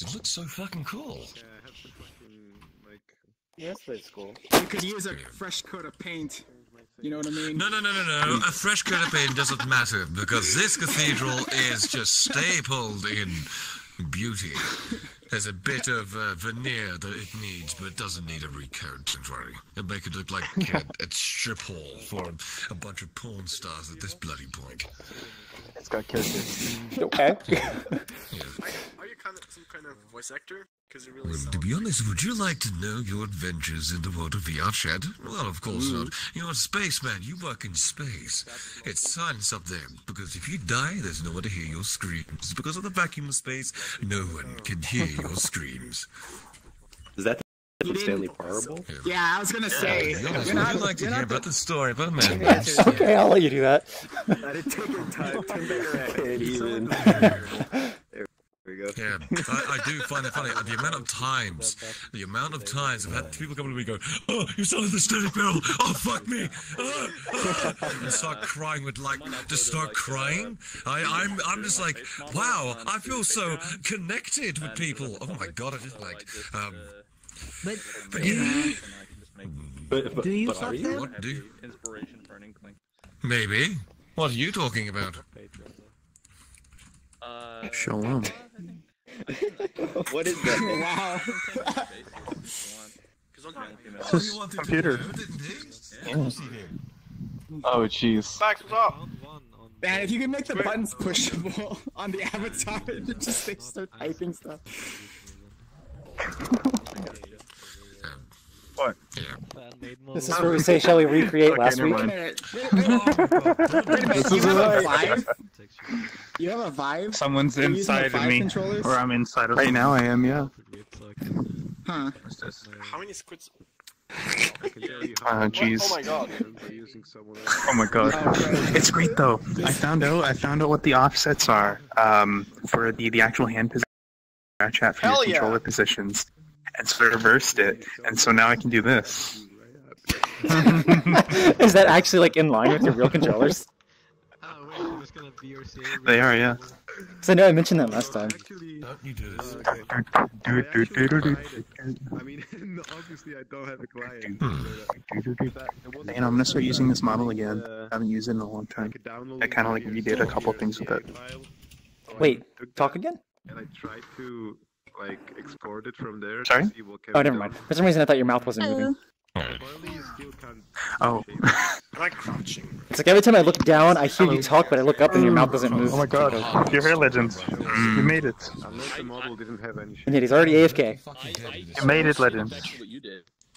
It looks so fucking cool. Yeah, I have to fucking, like... Yes, that's cool. You could use a fresh coat of paint. You know what I mean? No. A fresh coat of paint doesn't matter, because this cathedral is just stapled in beauty. There's a bit of veneer that it needs, but it doesn't need a recoat, don't worry. It'll make it look like a strip hall for a bunch of porn stars at this bloody point. It's got characters. Okay. Yeah. Are you some kind of voice actor? Because it really To be honest, would you like to know your adventures in the world of VRChat? Well, of course not. You're a spaceman. You work in space. It's silence up there, because if you die, there's no one to hear your screams. Because of the vacuum of space, no one can hear your screams. Is that the Stanley Parable? Yeah, I was gonna say. Would you like to hear about the story about a man? Okay, I'll let you do that. That it took him time to figure out even. There we go. Yeah, I do find it funny. The amount of times I've had people come to me and go, "Oh, you sounded the Stanley Parable. Oh, fuck me!" And start crying just start crying. I'm just like, wow, I feel so connected with people. Oh my god, I just like, But Do you are you? What do? Inspiration for an inkling. Maybe. What are you talking about? Shalom. What is that? Wow. Just computer. Oh, jeez. Max, what's up? Man, if you can make the buttons pushable on the avatar, it just they start typing stuff. What? Yeah. This is where we say, shall we recreate Okay, last never week? mind. Wait a minute, you have a Vive? You have a Vive? Someone's You're using the inside of Vive me. controllers? Or I'm inside of Right now I am, yeah. Huh. How many squids? Jeez. Oh my god. Oh my god. It's great though. I found out what the offsets are for the actual hand position chat for your controller positions. And so I reversed it, and so now I can do this. Is that actually like in line with your real controllers? They are, yeah. Because I know I mentioned that last time. Don't you do this? I mean, obviously I don't have a client. And I'm gonna start using this model again. I haven't used it in a long time. I kind of like redid a couple things with it. Wait, talk again? And I tried to like export it from there. Sorry? To see what can Oh, be never done. mind. For some reason I thought your mouth wasn't moving. Apparently you still can't Oh. Like crouching. It's like every time I look down, I hear you talk, but I look up and your mouth doesn't move. Oh my god, you're here, Legend. You made it. unless the model didn't have any shit. And yet he's already AFK. You made it, Legend.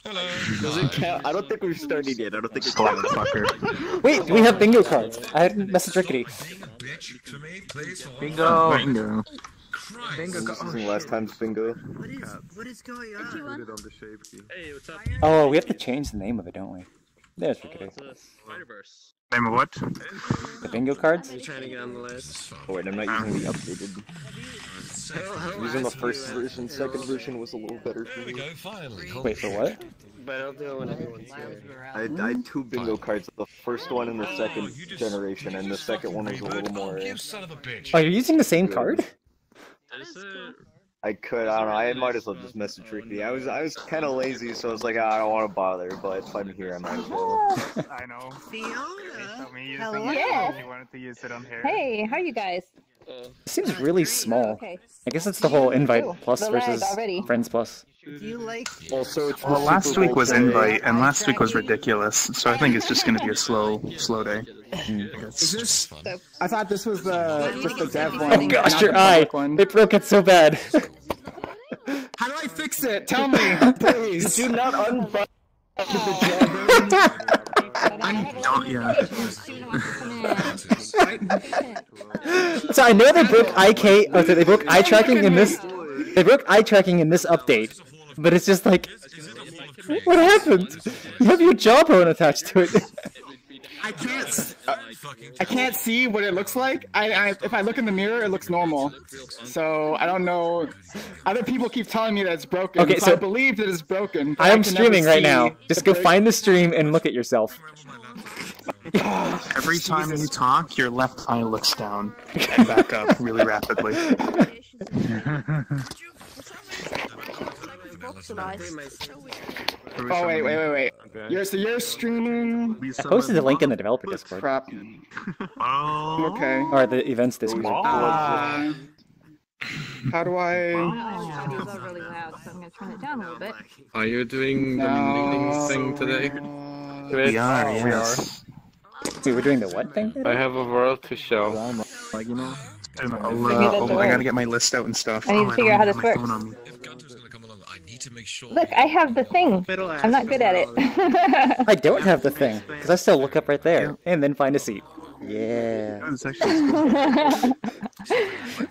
Hello. Does it count? I don't think we've started yet. I don't think it Slap counts. fucker. Wait, we have bingo cards. I had message Rickety. Being a bitch to me, please. Bingo. Bingo. Christ. This isn't last time's bingo. What is going Put on? it on the shape key. Hey, what's up? Oh, we have to change the name of it, don't we? There's Rickety. Spider-Verse. Name of what? The bingo cards? Trying to get on the list. Oh wait, I'm not using the updated. Using the first version, second version was a little better for There we me. go, finally. Wait, for what? But I'll do it when everyone's here. I had two bingo cards, the first one in the second generation, and the second one was a little more... You son of a bitch. Oh, you're using the same card? I could, I don't know, I might as well just message Ricky. I was kind of lazy, so I was like, I don't want to bother, but if I'm here, I might as well. I know. Fiona. Me Hello. Yeah. You wanted to use it on here. Hey, how you guys? It seems really small. Okay. I guess it's the whole invite plus the lag versus already. friends plus. Do you like? Also, it's Well, last week was invite, and last week was ridiculous, so I think it's just going to be a slow day. Is this? I thought this was just the dev one. Oh gosh, not your the eye! public one. It broke it so bad. How do I fix it? Tell me, please. Do not unbutton Don't, yeah. So I know they broke IK. Okay, they broke eye tracking in this. They broke eye tracking in this update, but it's just like, what happened? You have your jawbone attached to it. I can't see what it looks like. If I look in the mirror, it looks normal. So I don't know. Other people keep telling me that it's broken. Okay, so so I believe that it's broken. but I am can never streaming right see now. Just go find the stream and look at yourself. Every time you talk, your left eye looks down and back up really rapidly. so nice. Oh wait. You're streaming. I posted the link in the developer Discord. Crap. Okay. Or the events Discord. How do I? Audios are really loud, so I'm gonna turn it down a little bit. Are you doing the meeting thing today? We are, yes. Wait, we're doing the what thing? I have a world to show. Like, you know, I gotta get my list out and stuff. I need to figure out how this works. Look, I have the thing. I'm not good at it. I don't have the thing, because I still look up right there, and then find a seat. Yeah.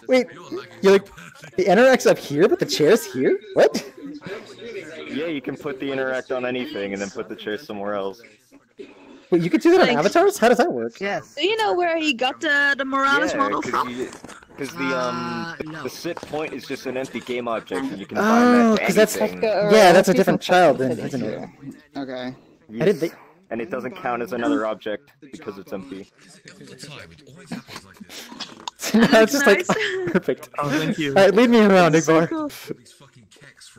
Wait, you're like, the Interact's up here, but the chair's here? What? Yeah, you can put the Interact on anything and then put the chair somewhere else. Wait, you could do that on avatars? How does that work? Yes. Do you know where he got the Morales model from? Because the sit point is just an empty game object, and you can Oh, find that because to that's anything. yeah, that's a different child, then, isn't it? Okay. How did they? And it doesn't count as another object because it's empty. It's just like perfect. Oh, thank you. Alright, lead me around, Igbar. Cool.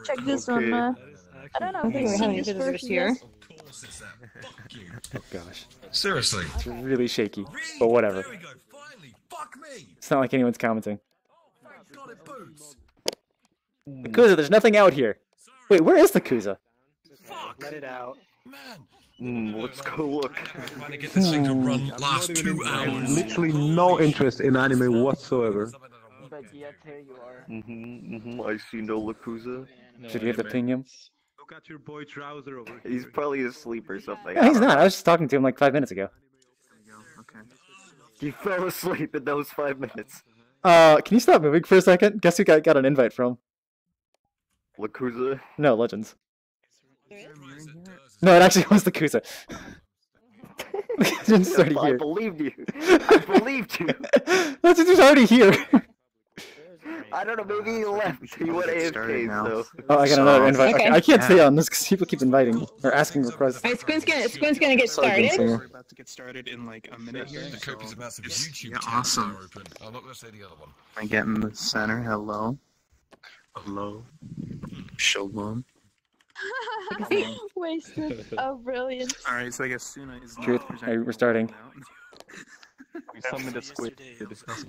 Check this on. I don't know. I think we're having visitors here. Oh gosh. Seriously. It's really shaky, but whatever. It's not like anyone's commenting. The Kuza, there's nothing out here. Wait, where is the Kuza? Let it out. Let's go look. Trying to get this thing to run last 2 hours. Literally no interest in anime whatsoever. But yet here you are. I see no Lakuza. Should we have to ping him? Look at your boy Trouser over here. He's probably asleep or something. No, he's not. I was just talking to him like 5 minutes ago. He fell asleep in those 5 minutes. Can you stop moving for a second? Guess who got an invite from? Lakuza? No, Legends. No, it actually was the Kuza. Legends already I here. believed you. I believed you. Legends is already here. I don't know, maybe he left. He went AFK, so... Oh, I got another invite. Okay. Okay, I can't stay on this because people keep inviting or asking requests. Alright, Squint's gonna get started. We're about to get started in like a minute here. The copies about some YouTube Yeah, tabs awesome. are open. I'm not going to say the other one. I get in the center. Hello. Hello. Shalom. Wasted. Oh, brilliant. Alright, so I guess Suna is not Truth. presenting Hey, we're starting. We summoned a squid to discuss.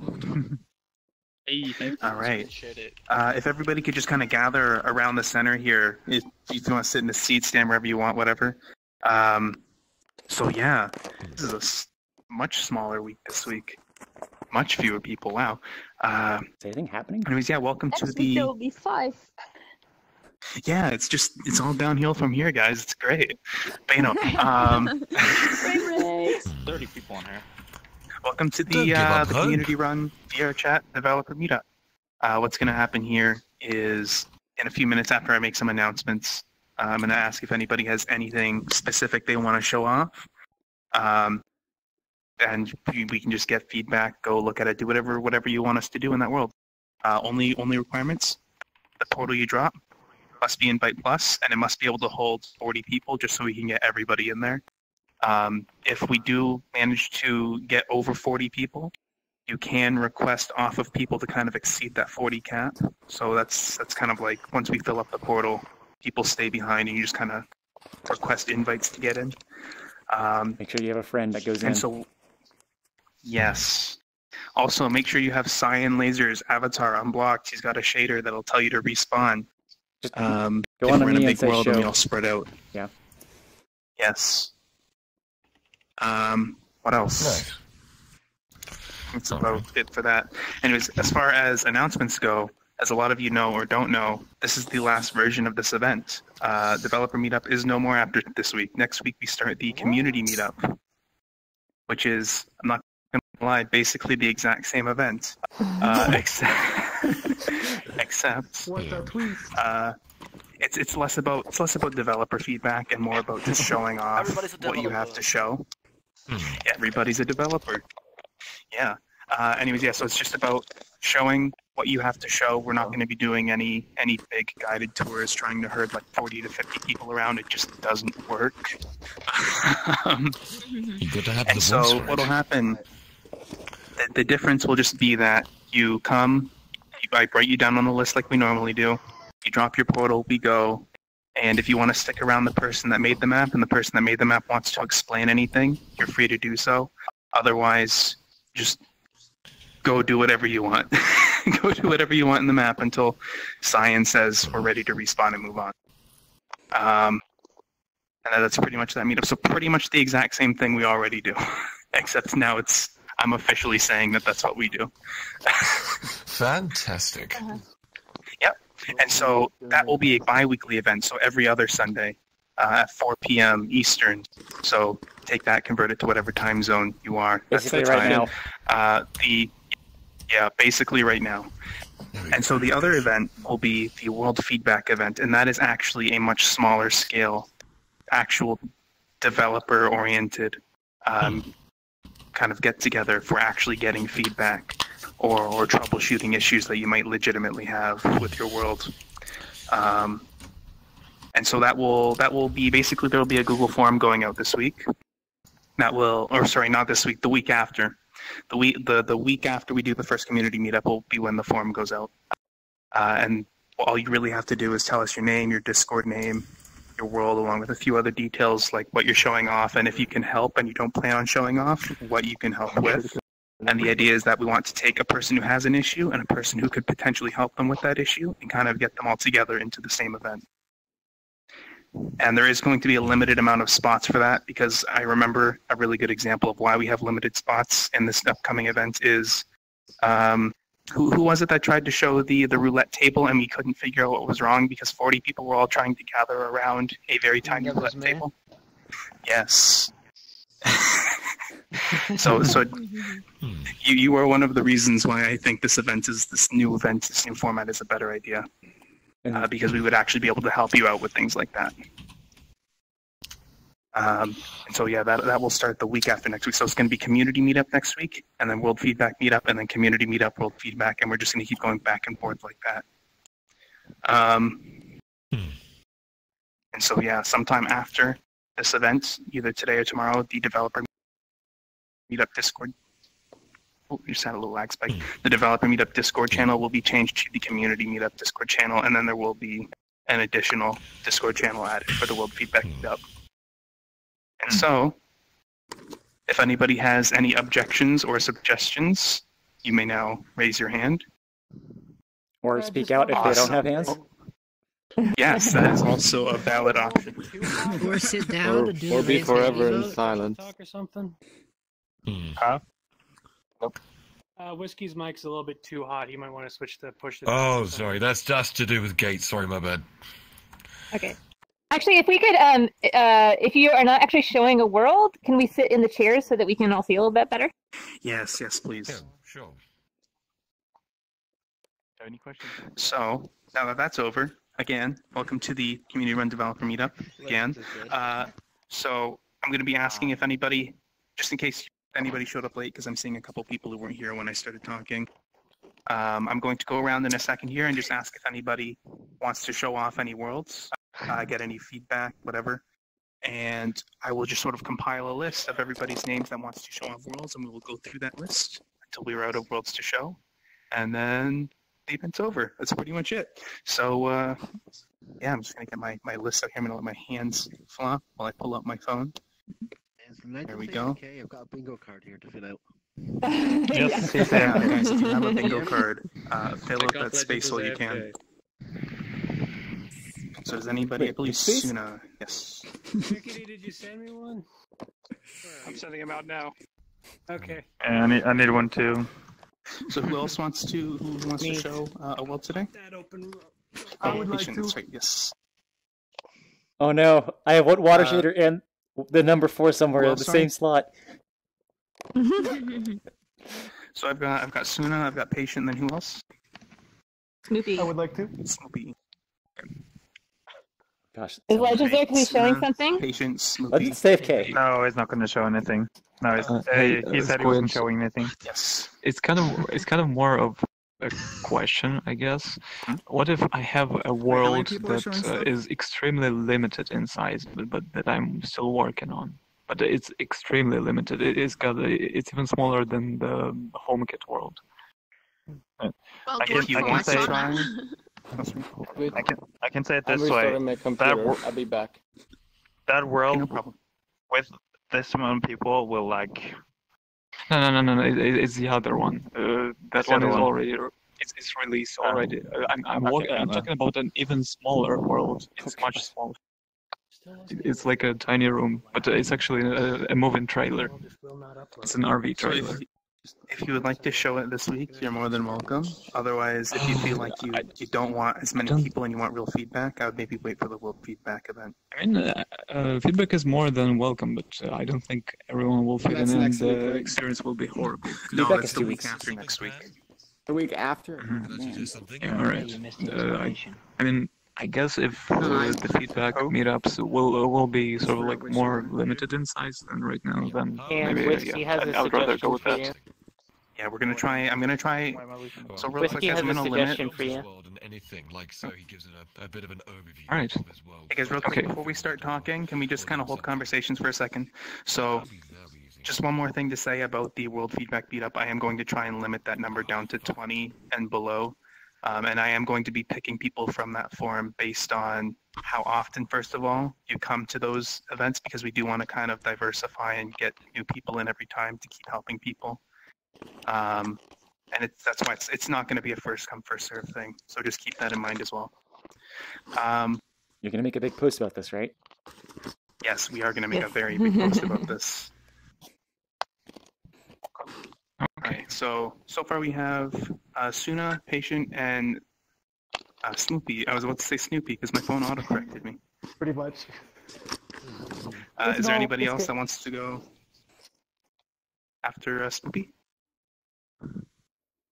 Alright. If everybody could just kind of gather around the center here, if you want to sit in the seat, stand wherever you want, whatever. So yeah, this is a much smaller week this week. Much fewer people, wow. Is anything happening? Anyways, yeah, welcome to Next week the... there will be 5. Yeah, it's all downhill from here, guys. It's great. But you know, 30 people on here. welcome to Don't the give up hope. community-run VRChat Developer Meetup. What's going to happen here is, in a few minutes after I make some announcements, I'm going to ask if anybody has anything specific they want to show off. And we can just get feedback, go look at it, do whatever you want us to do in that world. Only requirements: the portal you drop must be Invite Plus, and it must be able to hold 40 people, just so we can get everybody in there. If we do manage to get over 40 people, you can request off of people to kind of exceed that 40 cap. So that's kind of like, once we fill up the portal, people stay behind, and you just kind of request invites to get in. Make sure you have a friend that goes in. And so, yes. Also, make sure you have CyanLaser's avatar unblocked. He's got a shader that'll tell you to respawn. Just Go on if to we're in me a and big say world and we show. all spread out. Yeah. Yes. What else? That's about it for that. Anyways, as far as announcements go, as a lot of you know or don't know, this is the last version of this event. Developer Meetup is no more after this week. Next week we start the Community Meetup, which is, I'm not going to lie, basically the exact same event. Except it's less about developer feedback and more about just showing off what you have to show. Everybody's a developer. Yeah. Anyways, yeah. So it's just about showing what you have to show. We're not going to be doing any big guided tours, trying to herd like 40 to 50 people around. It just doesn't work. You got to have And the so voice what'll happen? The difference will just be that you come. I write you down on the list like we normally do. You drop your portal, we go. And if you want to stick around the person that made the map and the person that made the map wants to explain anything, you're free to do so. Otherwise, just go do whatever you want. Go do whatever you want in the map until Cyan says we're ready to respawn and move on. And that's pretty much that meetup. So pretty much the exact same thing we already do, except now I'm officially saying that that's what we do. Fantastic. Yep. And so that will be a bi-weekly event, so every other Sunday at 4 p.m. Eastern. So take that, convert it to whatever time zone you are. Basically right now. Basically right now. And so the other event will be the World Feedback event, and that is actually a much smaller scale, actual developer-oriented kind of get-together for actually getting feedback or troubleshooting issues that you might legitimately have with your world. And so that will be basically, there will be a Google form going out this week. Not this week, the week after. The week after we do the first community meetup will be when the form goes out. And all you really have to do is tell us your name, your Discord name, your world, along with a few other details like what you're showing off, and if you can help and you don't plan on showing off, what you can help with. And the idea is that we want to take a person who has an issue and a person who could potentially help them with that issue and kind of get them all together into the same event. And there is going to be a limited amount of spots for that, because I remember a really good example of why we have limited spots in this upcoming event is, who was it that tried to show the roulette table and we couldn't figure out what was wrong because 40 people were all trying to gather around a very tiny roulette table? Yes. So you are one of the reasons why I think this new format is a better idea. Because we would actually be able to help you out with things like that. And so yeah, that will start the week after next week. So it's going to be Community Meetup next week, and then World Feedback Meetup, and then Community Meetup, World Feedback, and we're just going to keep going back and forth like that. And so yeah, sometime after this event, either today or tomorrow, the Developer Meetup Discord. Oh, you just had a little lag spike. The Developer Meetup Discord channel will be changed to the Community Meetup Discord channel, and then there will be an additional Discord channel added for the World Feedback Meetup. And so, if anybody has any objections or suggestions, you may now raise your hand. Or speak out if they don't have hands. Yes, that is also a valid option. Or sit down to do or be raise forever hand in vote. silence. Talk or something. Huh? Nope. Whiskey's mic's a little bit too hot. He might want to switch to push the. Oh, sorry. That's just to do with gates. Sorry, my bad. Okay. Actually, if we could, if you are not actually showing a world, can we sit in the chairs so that we can all see a little bit better? Yes, please. Yeah, sure. Any questions? So, now that that's over, again, welcome to the Community Run Developer Meetup again. So, I'm going to be asking if anybody, just in case anybody showed up late, because I'm seeing a couple people who weren't here when I started talking. I'm going to go around in a second here and just ask if anybody wants to show off any worlds, get any feedback, whatever. And I will just sort of compile a list of everybody's names that wants to show off worlds, and we will go through that list until we are out of worlds to show. And then the event's over. That's pretty much it. So, yeah, I'm just going to get my list out here. I'm going to let my hands flop while I pull up my phone. There we go. Okay, I've got a bingo card here to fill out. Yes, yeah, guys, if you have a bingo card, fill out that space while you can. So does anybody, I believe Suna, yes. Rickety, did you send me one? I'm sending him out now. Okay. And I need one too. So who else wants to show a world today? That open. I would like to. That's right, yes. Oh no, I have one water shader and the number 4 somewhere in the same slot. So I've got Suna, I've got Patient, and then who else? Snoopy. I would like to. Snoopy. Gosh. Is Legends there to be showing something? Patient, Snoopy. Let's save K. No, he's not going to show anything. No, he said he wasn't showing anything. Yes. It's kind of more of a question, I guess. What if I have a world that is extremely limited in size, but that I'm still working on? But it's extremely limited. It's even smaller than the HomeKit world. Well, I guess you want to try. I can say it I'm this way. restarting my computer. I'll be back. That world no problem. with this amount of people will like. No. It's the other one. That The one other is one. already. It's released already. I'm talking about an even smaller world. It's much smaller. It's like a tiny room, but it's actually a moving trailer. It's an RV So trailer. if you would like to show it this week, you're more than welcome. Otherwise, if you feel like you don't want as many people and you want real feedback, I would maybe wait for the World Feedback event. I mean, feedback is more than welcome, but I don't think everyone will fit in, and the experience will be horrible. No, Feedback that's is the 2 week weeks. after next week. The week after? Yeah, all right. I mean, I guess if the feedback meetups will be sort of like more limited in size than right now, then And maybe Whiskey has a I would rather go suggestion with for that. you. Yeah, I'm gonna try. So real quick, Whiskey guys, has I'm a gonna limit. suggestion for you. Anything like so, he gives it a bit of an overview. All right. Of his world. Hey guys, real quick, before we start talking, can we just kind of hold conversations for a second? So, just one more thing to say about the World Feedback Meetup. I am going to try and limit that number down to 20 and below. And I am going to be picking people from that forum based on how often, first of all, you come to those events, because we do want to kind of diversify and get new people in every time to keep helping people. And that's why it's not going to be a first come, first serve thing. So just keep that in mind as well. You're gonna make a big post about this, right? Yes, we are going to make a very big post about this. Okay, so far we have Suna, Patient, and Snoopy. I was about to say Snoopy because my phone auto-corrected me. Pretty much. Is there anybody else that wants to go after Snoopy?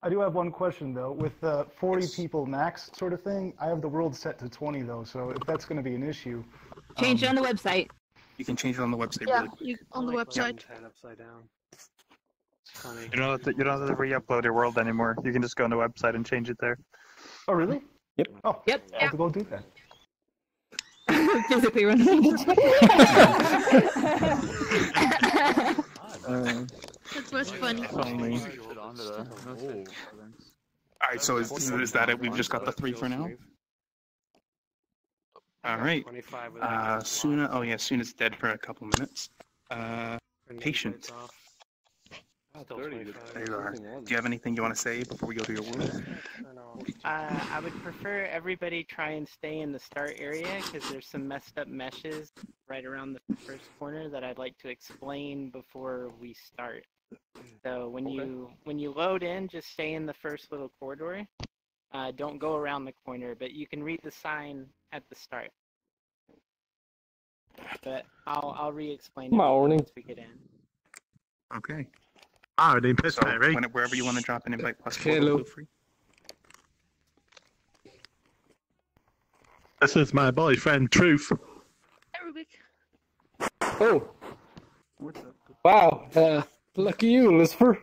I do have one question though. With 40 people max sort of thing, I have the world set to 20 though. So if that's going to be an issue, Change it on the website. You can change it on the website. Yeah, really quick. you, on the website. Upside down. You don't have to re-upload your world anymore. You can just go on the website and change it there. Oh really? Yep. Oh. Yep. I'll have to go do that. Physically run around. That was funny. Alright, so is that it? We've just got the 3 for now? Alright. Suna, oh yeah, Suna's dead for a couple minutes. Patient. There you are. Do you have anything you want to say before we go to your world? I would prefer everybody try and stay in the start area because there's some messed up meshes right around the first corner that I'd like to explain before we start. So when you load in, just stay in the first little corridor. Don't go around the corner, but you can read the sign at the start. But I'll re-explain it once we get in. Okay. Ah, they pissed So me, right? wherever you want to drop an invite plus 4, Hello. feel free. This is my boyfriend, Truth. Oh. Wow. Lucky you, Lucifer.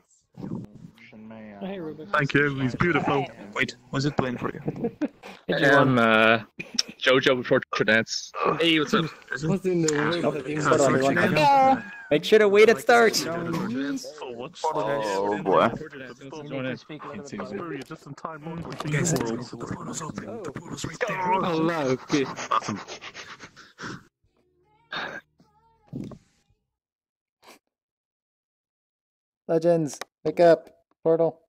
Hey, Thank you, he's beautiful. Wait, was it playing for you? Jojo before Credence. Hey, what's up? What's in the world? Hold on, everyone. Make sure to wait at start. Oh boy. Just in time. Guys, the portal's open. The portal's right there. Oh, no, okay. Awesome. Legends, wake up. Portal.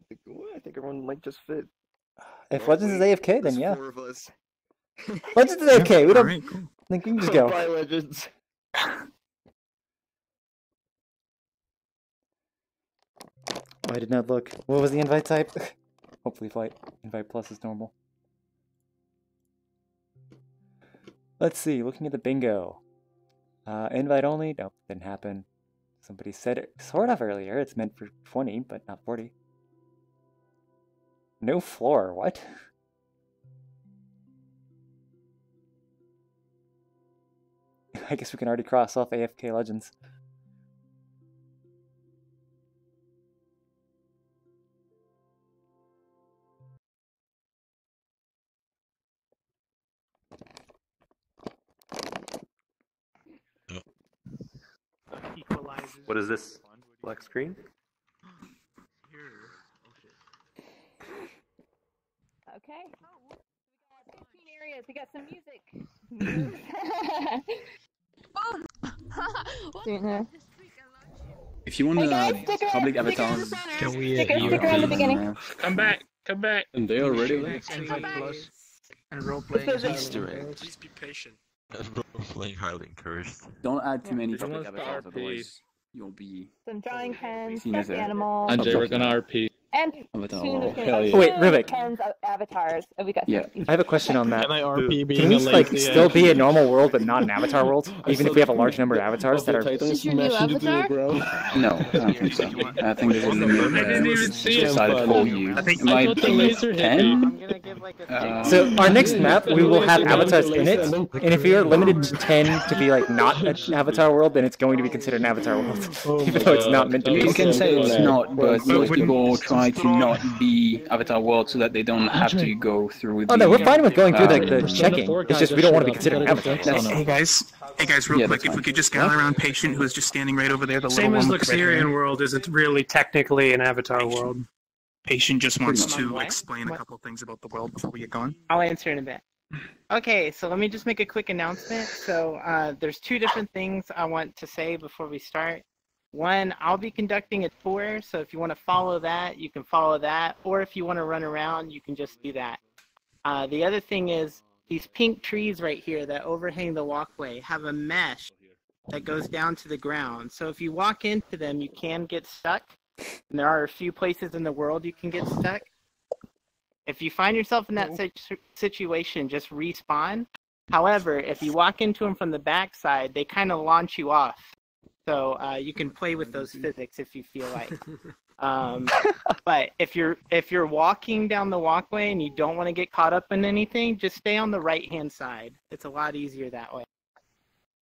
I think everyone might just fit. If Legends is AFK, then yeah. 4 of us. Legends is AFK. We don't Alright, cool. think we can just go. Bye, Legends. Oh, I did not look. What was the invite type? Hopefully flight. Invite plus is normal. Let's see, looking at the bingo. Invite only? Nope, didn't happen. Somebody said it sort of earlier. It's meant for 20, but not 40. No floor, what? I guess we can already cross off AFK Legends. What is this? Black screen? Okay. We got 15 areas. We got some music. If you want public avatars, Can we stick around the beginning. Come back, come back. And they already left. And role-playing is Easter egg. Please be patient. Role-playing highly encouraged. don't add too many Someone public avatars, RP. otherwise you'll be Some drawing pens, Seen as stuffed a- animals, Anjay, we're gonna RP. and avatar. soon Oh, it's gonna hell be yeah. Wait, Rivik. pens of avatars. Oh, we got Yeah, I have a question on that. Can I RP being Can we a like lazy still be a ass? normal world but not an avatar world, even if we have a large number of avatars that are? Is your new avatar? No, I don't think so. I think there's a limit I didn't even see him. decided for you. I think It might thought the be laser hit 10. I'm gonna give like a So our next map, we will have avatars in it, and if we are limited to 10 to be like not an avatar world, then it's going to be considered an avatar world, even though it's not meant to be. You can say it's not, but most people try to not be avatar world so that they don't have to go through the... Oh no, we're fine with going through the checking. It's just we don't want to be considered an avatar. Hey guys, real quick, if we could just gather around Patient, who's just standing right over there, the Same little as one with red hair. Luxurian world isn't really technically an avatar world. Patient just wants to What? explain a couple things about the world before we get going. I'll answer in a bit. Okay, so let me just make a quick announcement. So there's two different things I want to say before we start. One, I'll be conducting a tour, so if you want to follow that, you can follow that, or if you want to run around, you can just do that. The other thing is, these pink trees right here that overhang the walkway have a mesh that goes down to the ground. So if you walk into them, you can get stuck, and there are a few places in the world you can get stuck. If you find yourself in that situation, just respawn. However, if you walk into them from the backside, they kind of launch you off. So you can play with those physics if you feel like. But if you're walking down the walkway and you don't want to get caught up in anything, just stay on the right-hand side. It's a lot easier that way.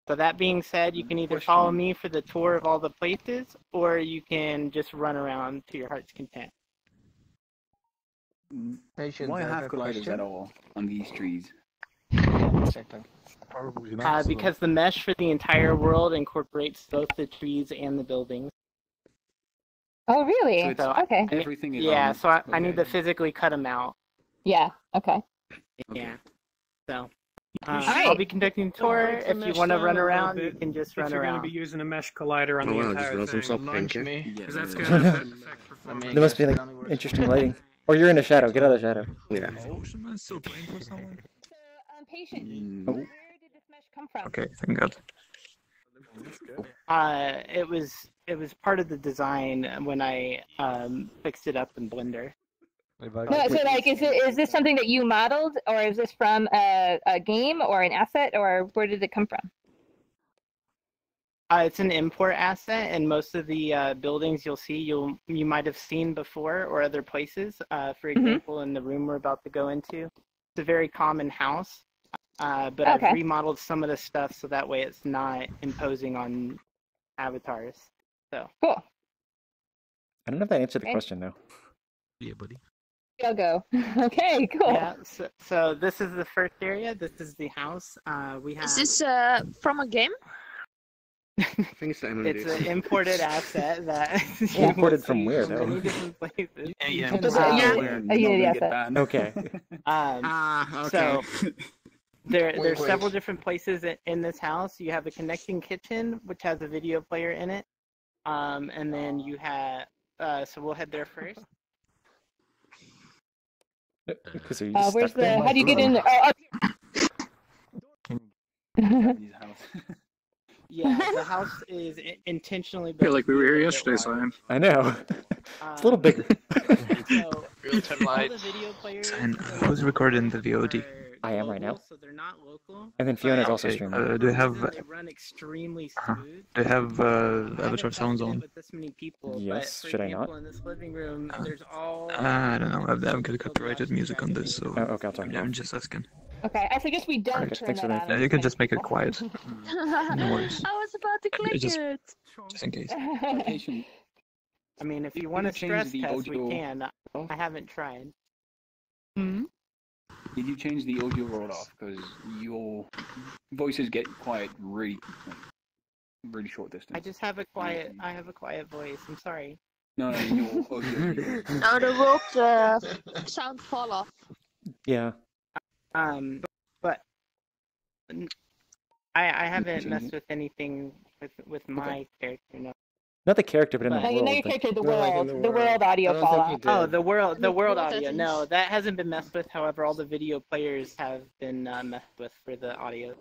So that being said, you can either follow me for the tour of all the places, or you can just run around to your heart's content. Why have colliders at all on these trees? Because the mesh for the entire world incorporates both the trees and the buildings. Oh, really? So Okay. Everything is yeah, on- so I need to physically cut them out. Yeah. Okay. Yeah. So Alright. I'll be conducting a tour. If you want to run around, you can just run If you're going around. to be using a mesh collider on the entire thing, launch me. Because that's going to affect performance. There must be like interesting lighting. Or you're in a shadow. Get out of the shadow. Yeah. Still playing for someone? Patient. Oh. Where did this mesh come from? Okay, thank God. It was part of the design when I fixed it up in Blender. No, so like, is this something that you modeled, or is this from a game or an asset, or where did it come from? It's an import asset, and most of the buildings you'll see, you might have seen before or other places. For example, in the room we're about to go into, it's a very common house, but Okay. I've remodeled some of the stuff so that way it's not imposing on avatars. So cool. I don't know if that answered the Okay. question though. Yeah, buddy. I'll go. Okay, cool. Yeah, so this is the first area. This is the house. We have. Is this from a game? It's an imported asset that Imported from where though? many different places. Yeah, A Unity asset. Okay. So there's several different places in this house. You have a connecting kitchen, which has a video player in it, and then you have. So we'll head there first. Because Where's the? How do you get in there? Oh, Yeah, the house is intentionally. I feel like we were here yesterday, Simon. I know. It's a little bigger. So, all the video players And who's recording the VOD? I am right now. so they're not local. And then Fiona's also Okay, streaming. do you have They run extremely smooth. do you have I avatar haven't sounds tested it on? with this many people, Yes, but for should I example, not? in this living room, there's all. I don't know. I've got copyrighted music on this, so Oh, okay, I'll turn it I'm off. just asking. okay. I suggest we don't Okay, turn thanks for that the on. You can just make it quiet, No worries. I was about to click just- it. just in case. I mean, if you want to change stress the test, we audio- can. I haven't tried. Did you change the audio roll off? Because your voices get quiet really short distance. I just have a quiet. I have a quiet voice. I'm sorry. No, your audio. Now the world sound fall off. Yeah. But I haven't messed with anything with my character. No. Not the character, but in the But- world. No, your like- character, the world audio fallout. Oh, the world World audio. settings. No, that hasn't been messed with. However, all the video players have been messed with for the audio.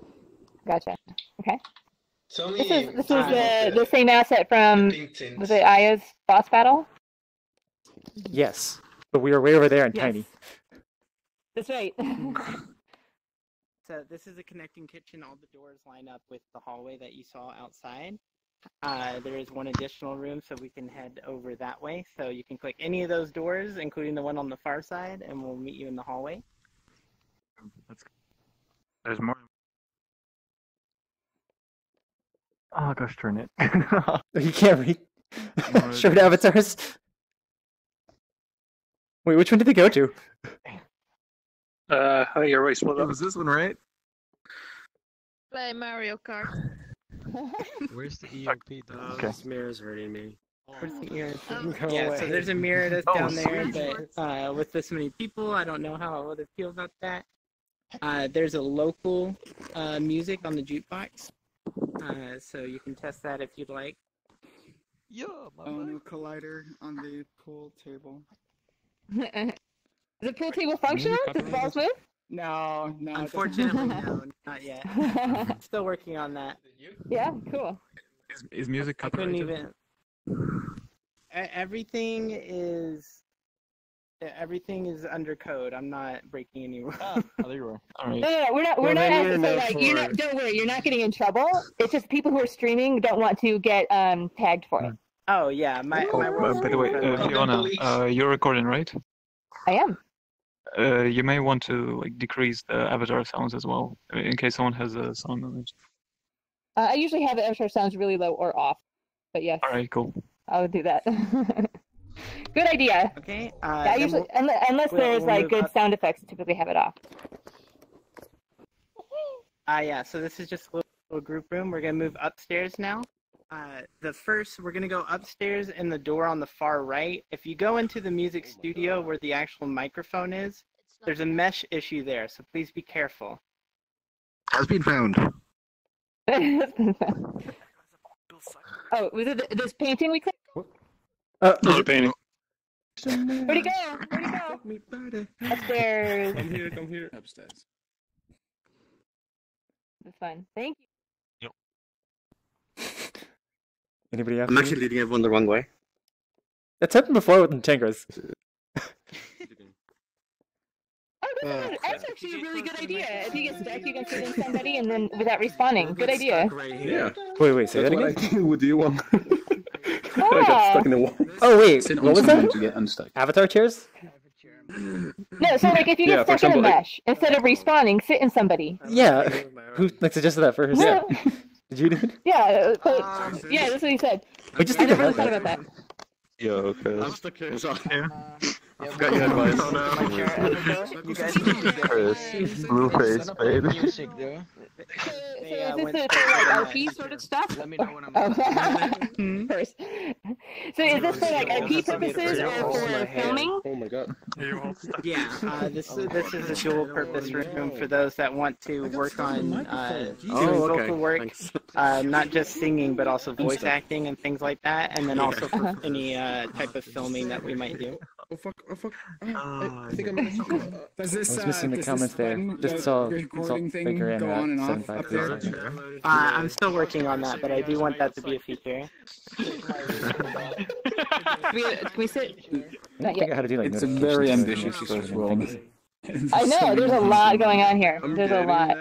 Gotcha. Okay. Tell This me. is the same asset from was it Aya's boss battle? Yes, but we were way over there and Yes. tiny. That's right. So this is a connecting kitchen. All the doors line up with the hallway that you saw outside. There is one additional room, so we can head over that way. So you can click any of those doors, including the one on the far side, and we'll meet you in the hallway. There's more. Oh gosh, turn it. You can't read. Short avatars. Wait, which one did they go to? Oh, you're right. Split up. Was this one right? Play Mario Kart. Where's the EMP though? Oh, this mirror's hurting me. Where's the mirror? Go Yeah, away. so there's a mirror that's Oh, down there, sweet. but with this many people, I don't know how I would feel about that. There's a local music on the jukebox, so you can test that if you'd like. Yeah, no collider on the pool table. Is the pool table functional? Does the balls move? No, no. Unfortunately, no, not yet. Still working on that. Yeah, cool. Is music I couldn't copyrighted? even. Everything is under code. I'm not breaking any rules. Oh, there you are. All right. No, we're not. We're Well, not then asking you're for no like. You're for- not. Don't worry. You're not getting in trouble. It's just people who are streaming don't want to get tagged for it. Oh yeah, my Oh, world's by the way, incredible. Fiona, you're recording, right? I am. You may want to like decrease the avatar sounds as well, in case someone has a sound on it. I usually have it avatar sounds really low or off, but yes, All right, cool. I would do that. Good idea. Okay. Yeah, I usually, unless there's like move good up. sound effects, I typically have it off. Yeah. So this is just a little group room. We're gonna move upstairs now. We're gonna go upstairs in the door on the far right. If you go into the music studio where the actual microphone is, there's a mesh issue there, so please be careful. Has been found. Oh, was it this painting we clicked? There's a painting. Where'd he go? Where'd he go? Upstairs. Come here, come here. Upstairs. That's fine. Thank you. Anybody else? I'm actually leading everyone the wrong way. That's happened before with Ntangras. Oh, that's actually a really good idea. If you get stuck, you can sit in somebody and then without respawning. Good idea. Yeah. Wait, say that again? I do with you one. I Oh. got stuck in the wall. Oh wait, Sit what on was someone that? to get unstuck. Avatar chairs? No, so like if you Yeah, get for stuck in a example, mesh, instead of respawning, sit in somebody. Yeah. Who like suggested that first? Yeah. Did you do it? Yeah, yeah, that's what he said. We just I need to never have thought that. about that. Yo, Chris. I'm stuck here. I forgot your advice. Chris, blue face, baby. So is this for like RP sort of stuff? Let me know when I'm first. So is this for like IP purposes or for filming? Oh my god. Yeah, this is a dual purpose room for those that want to work on doing vocal work, not just singing but also voice acting and things like that, and then also for any type of filming that we might do. Oh fuck, oh fuck. I think I'm gonna Does this, I was missing the does comments this there. button, Just the saw recording thing Baker and go on and off 75 up there? please. I'm still working on that, but I do want that to be a feature. Can we sit? I Not think I yet. had to do like It's a very notifications ambitious for first world. I know, there's a lot going on here. There's a lot.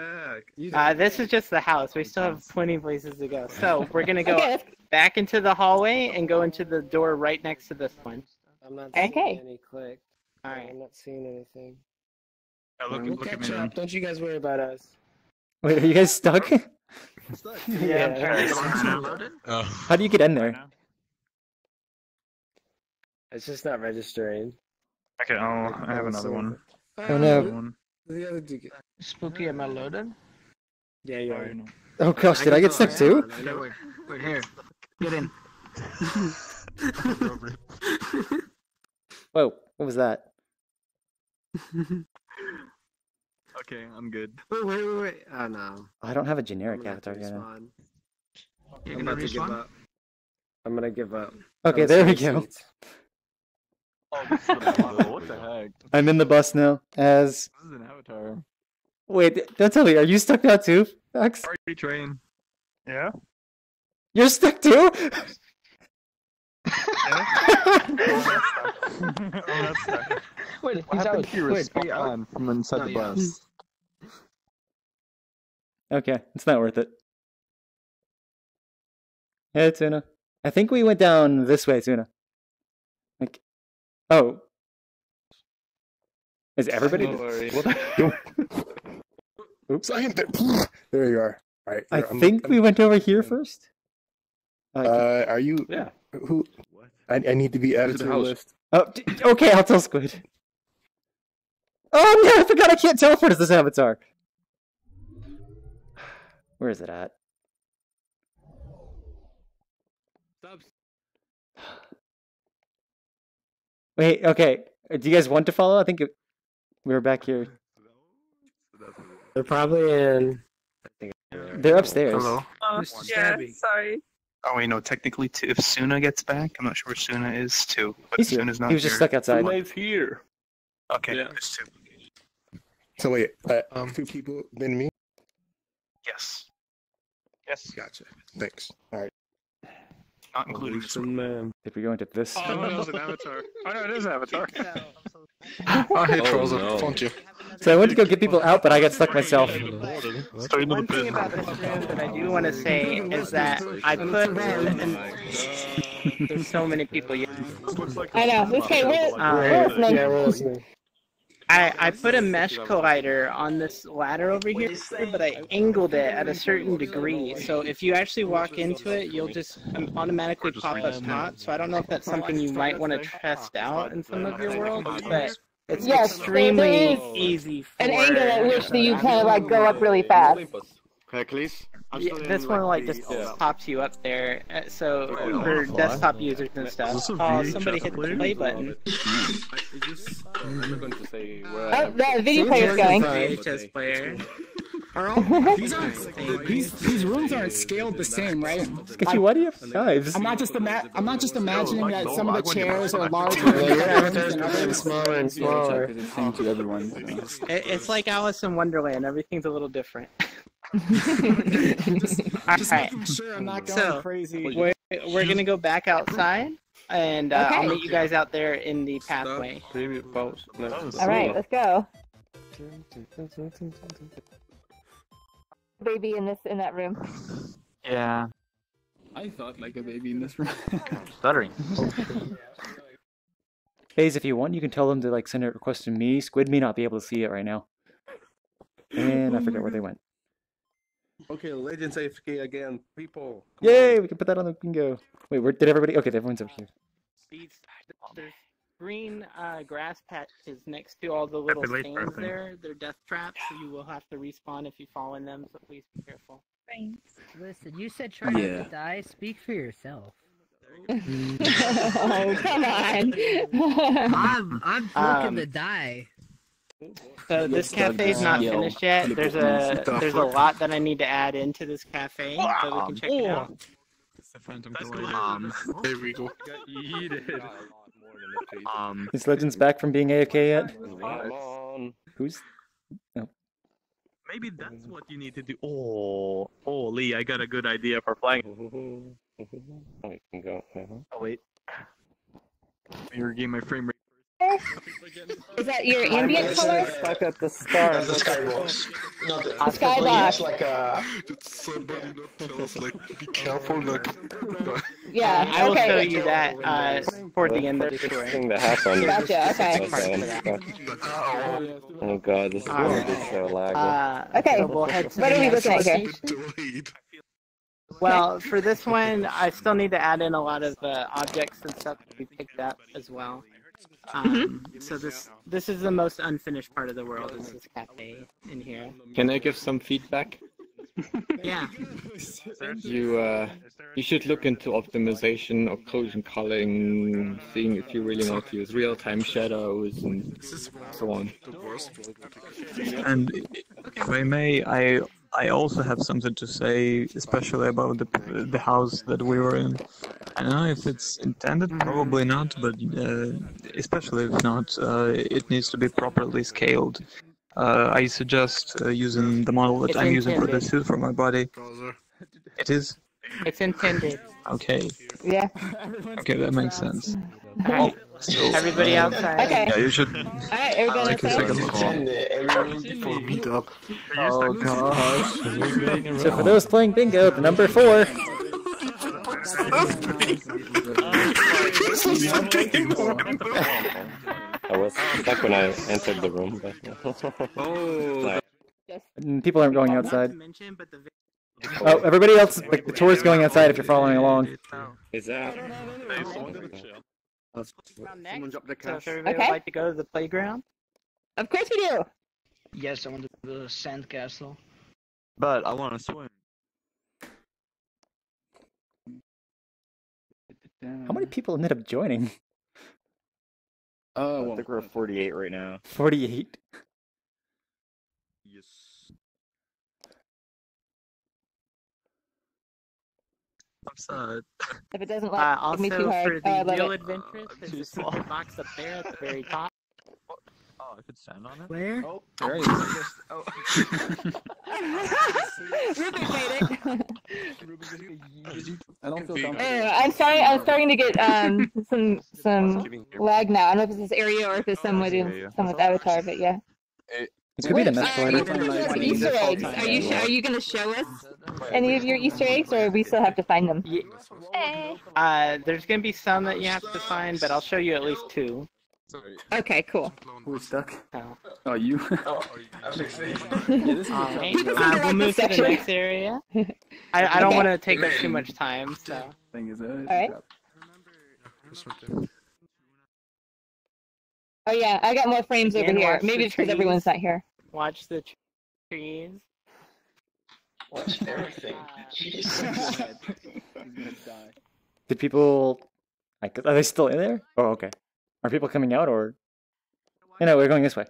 This is just the house. We still have plenty of places to go. So we're gonna go Okay, back into the hallway and go into the door right next to this one. I'm not seeing Okay. any click. All right. I'm not seeing anything. Look at Catch me. up. Don't you guys worry about us. Wait, are you guys stuck? Yeah. How do you get in there? It's just not registering. Okay, I have another one. Oh no. The other dude. Spooky, am I loaded? Yeah, you are. Oh gosh, did I get stuck too? Wait, here. Get in. Whoa, what was that? Okay, I'm good. Wait. Oh no. I don't have a generic avatar yet. You're gonna respawn? I'm gonna give up. Okay, there we go. What the heck? I'm in the bus now. As This is an avatar. wait, don't tell me. Are you stuck now too, Max? Party train. Yeah. You're stuck too. Wait, What happened to your respawn from inside the bus? Okay, it's not worth it. Hey, Tuna. I think we went down this way, Tuna. Like, oh. Is everybody? Oops. There you are. All right. I think we went over here first. Are you? Yeah. Who? I need to be added to the list. Oh, okay. I'll tell Squid. Oh no! I forgot I can't teleport as this avatar. Where is it at? Wait. Okay. Do you guys want to follow? I think we were back here. They're probably in. They're upstairs. Hello. Yeah, sorry. Oh wait, no. Technically, if Suna gets back, I'm not sure where Suna is too. But He's here. Suna's not He was just here. stuck outside. Suna's here. Okay, Yeah. there's two. So wait, 2 people, then me. Yes. Yes. Gotcha. Thanks. All right. Not including this one. Man. If we go into this. Oh, no, it was an avatar. Oh, no, it is Avatar. Oh, hey, Charles. no. Thank you. So I went to go get people out, but I got stuck myself. One thing about this room that I do want to say is that I put there's so many people. I know. Okay, we're listening. I put a mesh collider on this ladder over here, but I angled it at a certain degree. So if you actually walk into it, you'll just automatically pop up top. So I don't know if that's something you might want to test out in some of your worlds, but it's extremely easy for an angle at which you kind of like go up really fast. Please. Yeah, this one like just pops you up there, so for desktop users and stuff. Oh, somebody hit the play button. I'm not going to say where Oh, the video player's going. VHS player. These rooms aren't scaled the same, right? Sketchy, why do you have knives? I'm not just imagining that some of the chairs are larger and others smaller and smaller. It's the same to everyone. It's like Alice in Wonderland. Everything's a little different. Just Alright, making sure I'm not going crazy. we're gonna go back outside, and I'll meet you guys out there in the pathway. Alright, let's go. Baby in that room. Yeah. I thought like a baby in this room. Stuttering. Hayes, if you want, you can tell them to like send a request to me. Squid may not be able to see it right now. And I forget where they went. Okay, Legends AFK again. People. Yay! We can put that on the bingo. Wait, where did everybody? Okay, everyone's over here. There's green grass patches next to all the little stands there. They're death traps, so you will have to respawn if you fall in them, so please be careful. Listen, you said try not to die. Speak for yourself. Oh, come on. I'm looking to die. So this cafe is not finished yet. There's a lot that I need to add into this cafe, so we can check it out. It's the Phantom Collider. There we go. Is Legends back from being AFK yet? Who's? No. Maybe that's what you need to do. Oh, Lee, I got a good idea for flying. I can go. Oh, wait. Your game, my frame rate. Is that your ambient color? Stuck at the start. The skybox. No, the Skybox. like somebody not tell us like be careful like. Yeah. I will show Okay. you that toward the end of the tour. Gotcha. Okay. Oh god, this is gonna be so laggy. Okay. So we'll head to What the are we next looking at here? location. Well, for this one, I still need to add in a lot of objects and stuff that we picked up as well. So this is the most unfinished part of the world, is this cafe in here. Can I give some feedback? Yeah. You should look into optimization, occlusion culling, seeing if you really want to use real-time shadows and so on. And if I may, I also have something to say, especially about the house that we were in. I don't know if it's intended, probably not, but especially if not, it needs to be properly scaled. I suggest using the model that I'm using for the suit for my body. It is? It's intended. Okay. Yeah. Okay, that makes sense. Alright. Everybody outside. Okay. Yeah, you should Alright, are we going take a second look. Meetup. Oh gosh. So for those playing bingo, the number 4. I was stuck when I entered the room, but People aren't going outside. Oh, everybody else, like the tour's going outside if you're following along. Is that? Someone dropped the cash. So if everybody would like to go to the playground? Of course we do. Yes, I want to build a sandcastle. But I want to swim. How many people ended up joining? I think we're at 48 right now. 48. Yes. I'm sad. If it doesn't like me too Also, hard, for the I real love it. adventurous, there's a secret box up there at the very top. Oh, I could stand on it? Where? Oh, there it it is. is. Oh. Ruben made it. I don't feel comfortable. I'm starting to get some lag now. I don't know if it's this area or if it's someone's avatar, but yeah. It could be the next Easter eggs. Are you going to show us any of your Easter eggs, or we still have to find them? There's going to be some that you have to find, but I'll show you at least 2. Okay, cool. Who's stuck? Oh. Oh, you? We'll move to the next area. I don't want to take up too much time, so. Thing is, Alright. Oh yeah, I got more frames over here. Watch Maybe the it's because trees. everyone's not here. Watch the trees. Watch everything. Did people... Like, are they still in there? Oh, okay. Are people coming out, or... No, we're going this way.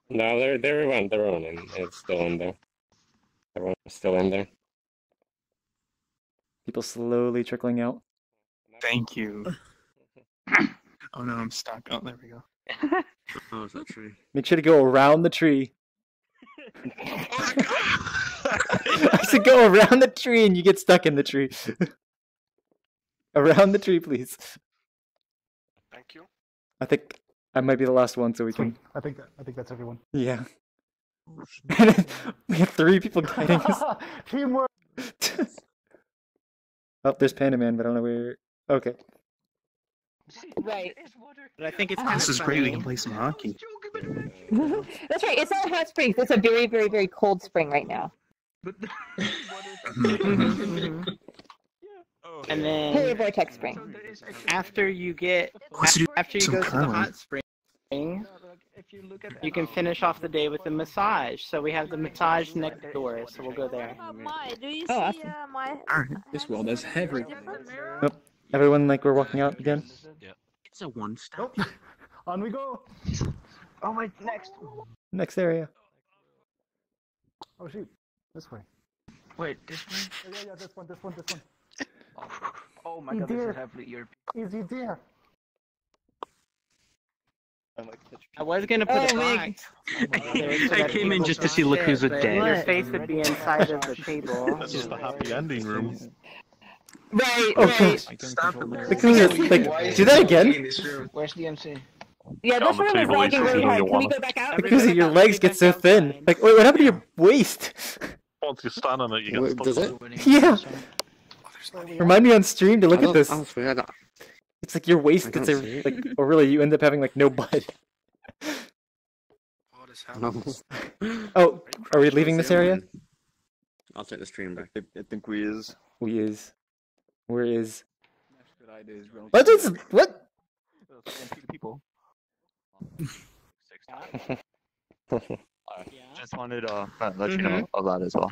No, they're everyone and it's still in there. Everyone's still in there. People slowly trickling out. Thank you. Oh no, I'm stuck. Oh, there we go. Oh, is that tree? Make sure to go around the tree. I said go around the tree and you get stuck in the tree. Around the tree, please. Thank you. I think I might be the last one, so we can... I think that's everyone. Yeah. We have 3 people guiding us. Teamwork. Oh, there's Panda Man, but I don't know where... Okay. Right. But I think it's kind This of is great. We can play some hockey. That's right. It's not hot springs. It's a very, very, very cold spring right now. And then Polar vortex spring. after you go to the hot spring, you can finish off the day with a massage. So we have the massage next door, so we'll go there. Do you see awesome. This world has everything. Oh, everyone, like, we're walking out again? Yeah. It's a one-step. On we go. Oh my, next. Next area. Oh shoot, this way. Wait, this way? Yeah, this one. Oh my god, this is heavily European. Easy there. I was gonna put a box. I came in just to see look who's a but dead. Your face would be inside of the table. That's just the happy ending room. Right, Oh, right. Look who's like, do that again? Where's DMC? Yeah, this room is lagging really hard. Can we go back out? Because your legs get so thin. Like, wait, what happened to your waist? Once you stand on it, you get stuck. Does it? Yeah. Remind me on stream to look at this. It's like your waist gets like, or really, you end up having like no butt. Oh, are we leaving this area? I'll take the stream back. I think we is. We is. Where is? What is what? People. just wanted to let you know of that as well.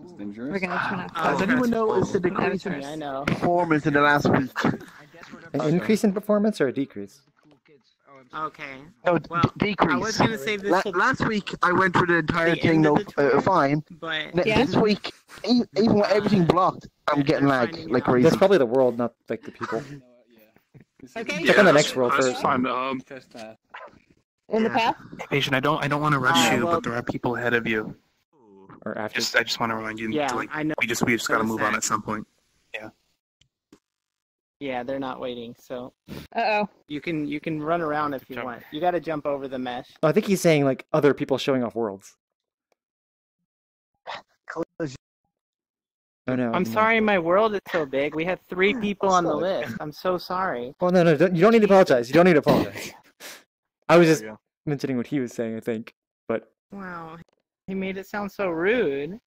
It's dangerous. We're gonna turn off. Does anyone know is the decrease in I know. performance in the last week? An increase in performance or a decrease? Okay. No, Well, decrease. I was gonna say this. Last week I went through the entire the thing, end of the tour, fine. but This week, even with everything blocked, I'm getting lag like crazy. That's probably the world, not like the people. Okay. Check on the next world that's first. fine. In the path? Patient, I don't want to rush you, well- but there are people ahead of you. Or after. I just want to remind you. Yeah, like, I know. we just got to move on at some point. Yeah, they're not waiting, so Uh-oh. you can run around if you want. You got to jump over the mesh. Oh, I think he's saying like other people showing off worlds. Oh no. I'm sorry, my world is so big. We have 3 people on the list. I'm so sorry. Oh no, you don't need to apologize. You don't need to apologize. I was just mentioning what he was saying, I think. But Wow, he made it sound so rude.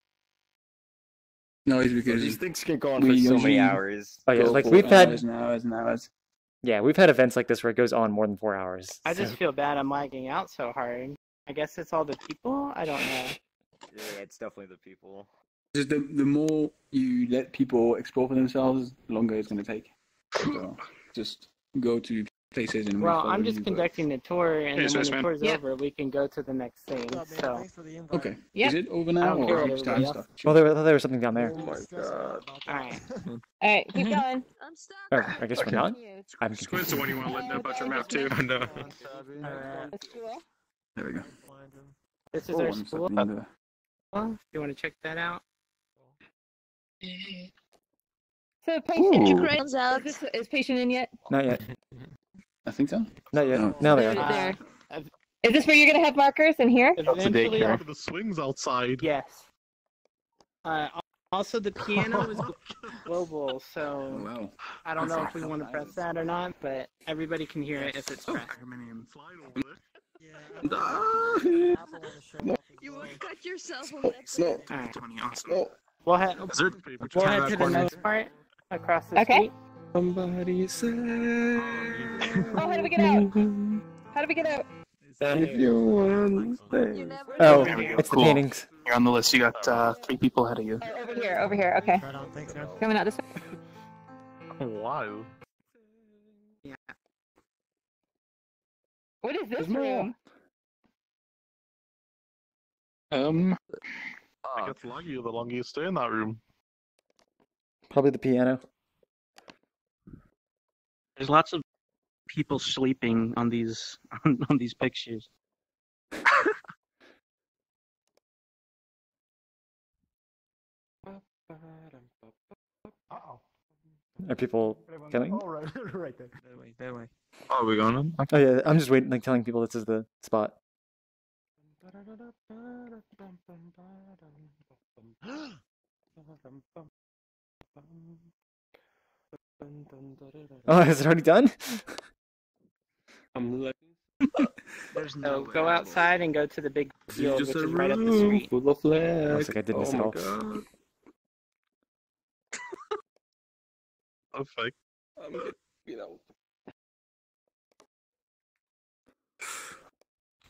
No, it's because These things can go on for so many hours. oh yeah, go like for we've had hours and hours and hours. yeah, we've had events like this where it goes on more than 4 hours. I just feel bad I'm lagging out so hard. I guess it's all the people? I don't know. Yeah, it's definitely the people. Just the more you let people explore for themselves, the longer it's going to take. So just go to places and Well, follow I'm just you, conducting the tour, and then when the tour's Yeah. over, we can go to the next thing. So, Okay. Yep. Is it over I now don't care or what are you starting everybody stuff? Well, there was something down there. Oh my god. alright. Alright, keep going. Oh, I guess we're not. I'm Squid's confused. the one you want to let know about your map too. No. That's cool. There we go. This is Oh, our I'm school. stopping there. Do you want to check that out? So, patient, Ooh. is patient in yet? Not yet. I think so. Not yet. No. No, they There, are. there. Is this where you're gonna have markers in here? Eventually, The swings outside. yes. Also, the piano is global, Oh, so wow. I don't know if we want to press that or not, but everybody can hear it if it's pressed. You won't cut yourself on that. No. Alright. No. We'll head to the next part across the street. Somebody said. Oh, how do we get out? How do we get out? If you want Oh, There we go. it's the Cool. paintings. You're on the list. You got 3 people ahead of you. Oh, over here, okay. Coming out this way. Wow. Yeah. What is this There's more. room? It gets laggy the longer you stay in that room. Probably the piano. There's lots of people sleeping on these on these pictures. Uh-oh. Are people killing? Oh, right, right there. That way. Oh, are we going on? Oh yeah, I'm just waiting, like telling people this is the spot. Oh, is it already done? I'm looking. So go outside and go to the big field, which is right up the street. Full of flags. Looks like I did miss it all. God. Oh, fake. I'm getting, you know.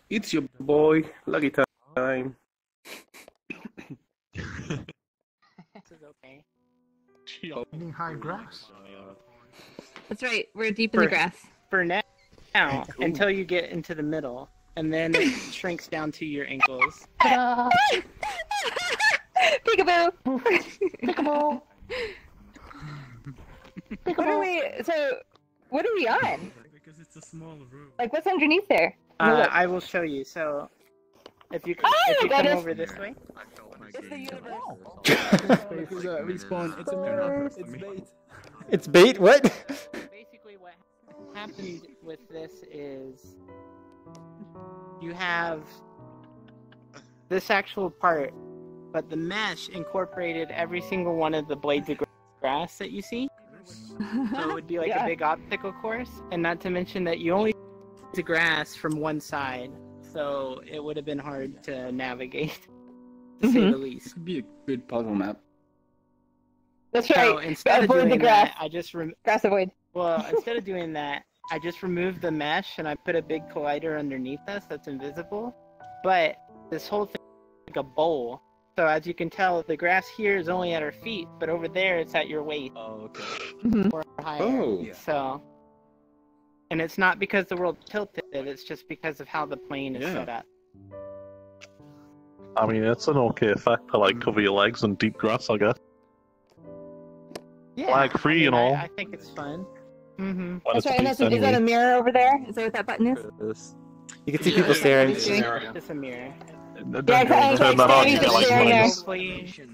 It's your boy, Lucky Time. This is okay. Eating high grass. That's right, we're deep in the grass. For now, until you get into the middle, and then it shrinks down to your ankles. Peekaboo! Peekaboo! What are we? So, what are we on? Because it's a small room. Like, what's underneath there? I will show you. So, if you come over this way. It's the universe. Respawn. It's a mirror. It's bait. It's bait? What? Basically, what happened with this is you have this actual part, but the mesh incorporated every single one of the blades of grass that you see. So it would be like a big obstacle course, and not to mention that you only see the grass from one side, so it would have been hard to navigate, to say the least. Could be a good puzzle map. That's right. So instead of avoid doing the grass. that, I just grass avoid. Well, instead of doing that, I just removed the mesh and I put a big collider underneath us that's invisible. But this whole thing is like a bowl. So as you can tell, the grass here is only at our feet, but over there it's at your waist. Oh, okay. Or higher. Oh. So, and it's not because the world tilted, it's just because of how the plane is set up. I mean, it's an okay effect to like cover your legs in deep grass, I guess. Yeah, Flag free and all. I think it's fun. Mm-hmm. That's right. And is that a mirror over there? Is that what that button is? You can see people staring. It's just a mirror. Yeah, Turn that on, you get like minus.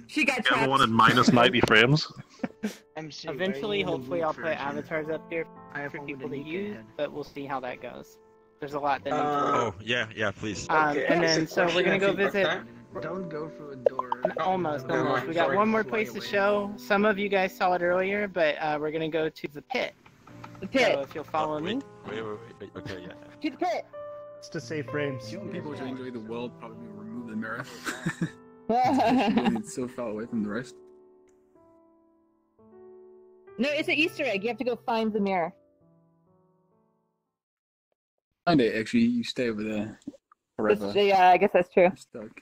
She got The other one in minus 90 frames. Eventually, hopefully, I'll put avatars up here for people to use, but we'll see how that goes. There's a lot that needs work. Oh, yeah, please. And then, so we're gonna go visit. Don't go through a door. Almost. We got one more place to show. Some of you guys saw it earlier, but we're gonna go to the pit. The pit. So if you'll follow me. Wait. Okay, yeah. To the pit. It's to save frames. People who enjoy the world probably will remove the mirror. It's so far away from the rest. No, it's an Easter egg. You have to go find the mirror. Find it, actually. You stay over there forever. Yeah, I guess that's true. Stuck.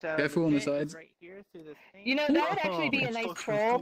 So Careful on the sides. right here through this thing. You know, that would actually be a nice troll